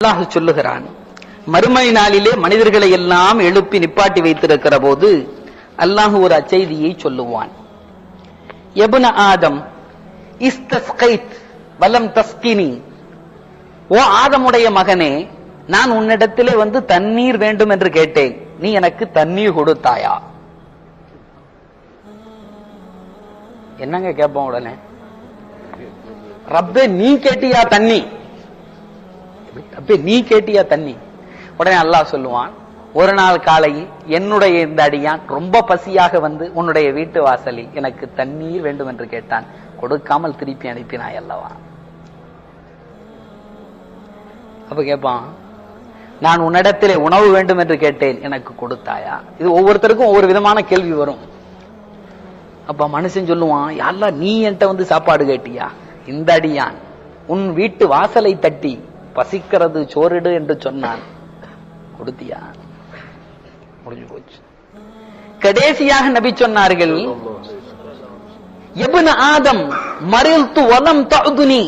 அல்லாஹ் சொல்லுகிறான், மறுமை நாளிலே மனிதர்களை எல்லாம் எழுப்பி நிப்பாட்டி வைத்திருக்கிற போது அல்லாஹ் ஒரு அச்செய்தியை சொல்லுவான். யப்ன ஆதம் இஸ்தஸ்கைத் வலம் தஸ்கினி, ஓ ஆதமுடைய மகனே, நான் உன்னிடத்திலே வந்து தண்ணீர் வேண்டும் என்று கேட்டேன், நீ எனக்கு தண்ணீர் கொடுத்தாயா? என்னங்க கேட்போம் உடனே, ரப்பே நீ கேட்டியா தண்ணி, நீ கேட்டியா தண்ணி? உடனே அல்லாஹ் சொல்லுவான், ஒரு நாள் காலையில் என்னுடைய இந்த அடியான் ரொம்ப பசியாக வந்து உன்னுடைய வீட்டு வாசலில் எனக்கு தண்ணீர் வேண்டும் என்று கேட்டான், கொடுக்காமல் திருப்பி அனுப்பினாய் அல்லவா? அப்ப கேட்பான், நான் உன்னிடத்திலே உணவு வேண்டும் என்று கேட்டேன், எனக்கு கொடுத்தாயா? இது ஒவ்வொருத்தருக்கும் ஒவ்வொரு விதமான கேள்வி வரும். அப்ப மனுஷன் சொல்லுவான், யாரா நீ என்கிட்ட வந்து சாப்பாடு கேட்டியா? இந்த அடியான் உன் வீட்டு வாசலை தட்டி பசிக்கிறது சோறிடு என்று சொன்னான், கொடுத்தியா? முடிஞ்சு போச்சு. கடைசியாக நபி சொன்னார்கள், இப்ன ஆதம் மரில்து வலம் தஅதுனி,